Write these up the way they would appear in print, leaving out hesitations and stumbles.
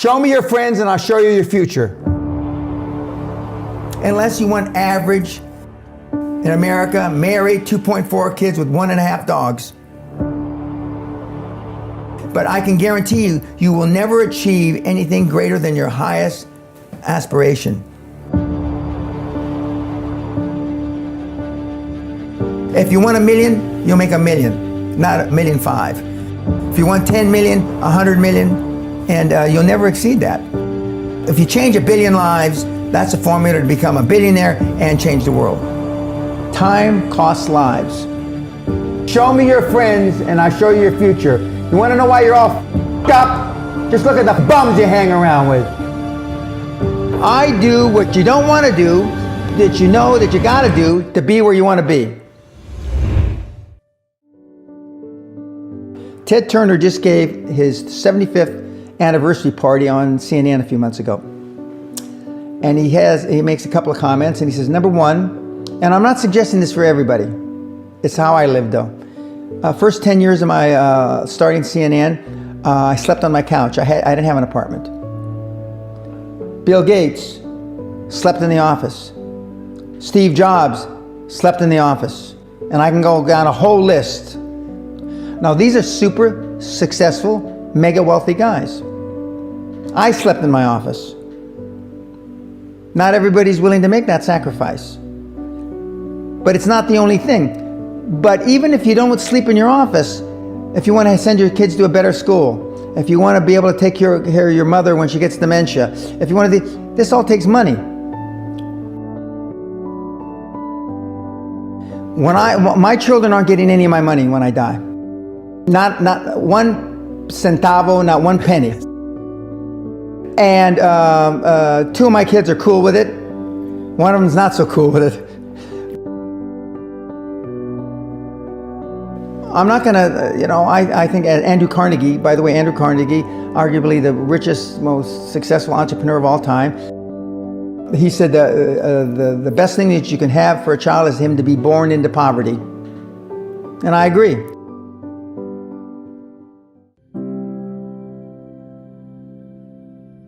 Show me your friends and I'll show you your future. Unless you want average in America, married, 2.4 kids with 1.5 dogs. But I can guarantee you, you will never achieve anything greater than your highest aspiration. If you want $1 million, you'll make $1 million, not $1.5 million. If you want 10 million, 100 million, and you'll never exceed that. If you change 1 billion lives, that's a formula to become a billionaire and change the world. Time costs lives. Show me your friends and I'll show you your future. You want to know why you're all f***ed up? Just look at the bums you hang around with. I do what you don't want to do, that you know that you got to do to be where you want to be. Ted Turner just gave his 75th anniversary party on CNN a few months ago. And he makes a couple of comments and he says, number one, and I'm not suggesting this for everybody, it's how I lived though. First 10 years of my starting CNN, I slept on my couch. I didn't have an apartment. Bill Gates slept in the office. Steve Jobs slept in the office. And I can go down a whole list. Now these are super successful, mega wealthy guys. I slept in my office. Not everybody's willing to make that sacrifice. But it's not the only thing. But even if you don't sleep in your office, if you want to send your kids to a better school, if you want to be able to take care of your mother when she gets dementia, if you want to, this all takes money. My children aren't getting any of my money when I die. Not one centavo, not one penny. And 2 of my kids are cool with it. One of them's not so cool with it. I'm not gonna, I think Andrew Carnegie, by the way, Andrew Carnegie, arguably the richest, most successful entrepreneur of all time, he said the best thing that you can have for a child is him to be born into poverty. And I agree.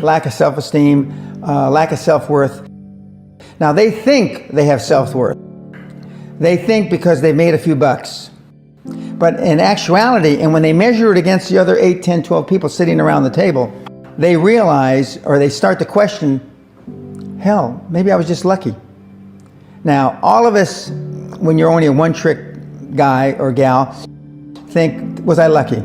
Lack of self-esteem, lack of self-worth. Now they think they have self-worth. They think because they've made a few bucks. But in actuality, and when they measure it against the other 8, 10, 12 people sitting around the table, they realize, or they start to question, hell, maybe I was just lucky. Now, all of us, when you're only a one-trick guy or gal, think, was I lucky?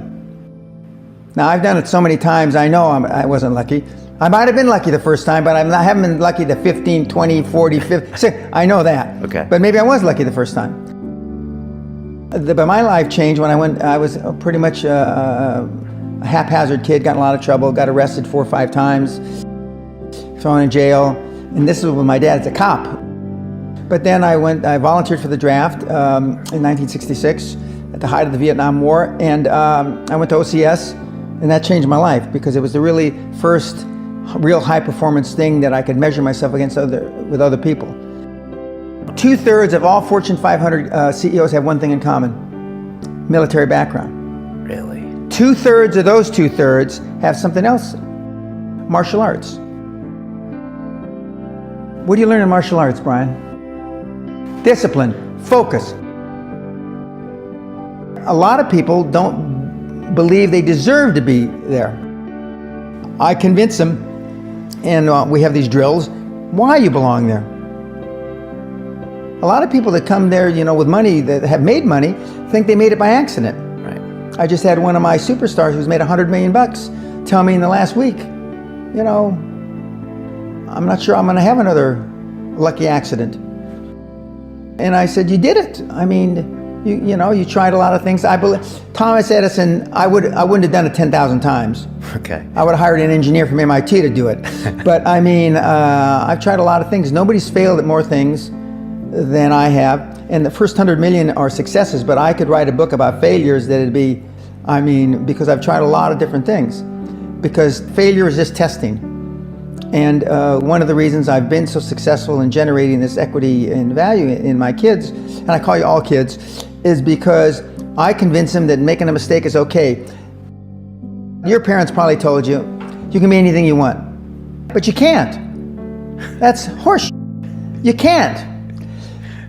Now, I've done it so many times, I know I wasn't lucky. I might have been lucky the first time, but I haven't been lucky the 15, 20, 40, 50, I know that. Okay. But maybe I was lucky the first time. But my life changed when I was pretty much a haphazard kid, got in a lot of trouble, got arrested 4 or 5 times, thrown in jail, and this was with my dad as a cop. But then I volunteered for the draft in 1966 at the height of the Vietnam War, and I went to OCS, and that changed my life because it was the really first real high performance thing that I could measure myself against with other people. 2/3 of all Fortune 500 CEOs have one thing in common: military background. Really? 2/3 of those 2/3 have something else: martial arts. What do you learn in martial arts, Brian? Discipline, focus. A lot of people don't believe they deserve to be there. I convince them, and we have these drills, why you belong there. A lot of people that come there, with money, that have made money, think they made it by accident. Right. I just had one of my superstars who's made $100 million tell me in the last week, I'm not sure I'm going to have another lucky accident. And I said, you did it. I mean, you tried a lot of things. I believe Thomas Edison, I wouldn't have done it 10,000 times. Okay. I would have hired an engineer from MIT to do it. But I mean, I've tried a lot of things. Nobody's failed at more things than I have. And the first 100 million are successes, but I could write a book about failures that'd be, because I've tried a lot of different things. Because failure is just testing. And one of the reasons I've been so successful in generating this equity and value in my kids, and I call you all kids, is because I convince them that making a mistake is okay. Your parents probably told you, you can be anything you want. But you can't. That's horse. You can't.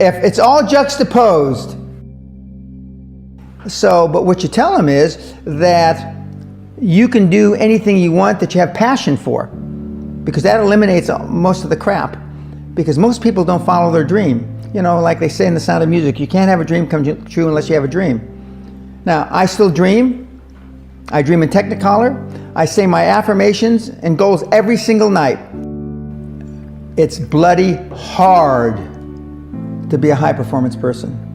If it's all juxtaposed. So, but what you tell them is that you can do anything you want that you have passion for, because that eliminates most of the crap. Because most people don't follow their dream. You know, like they say in The Sound of Music, you can't have a dream come true unless you have a dream. Now, I still dream. I dream in Technicolor. I say my affirmations and goals every single night. It's bloody hard to be a high performance person.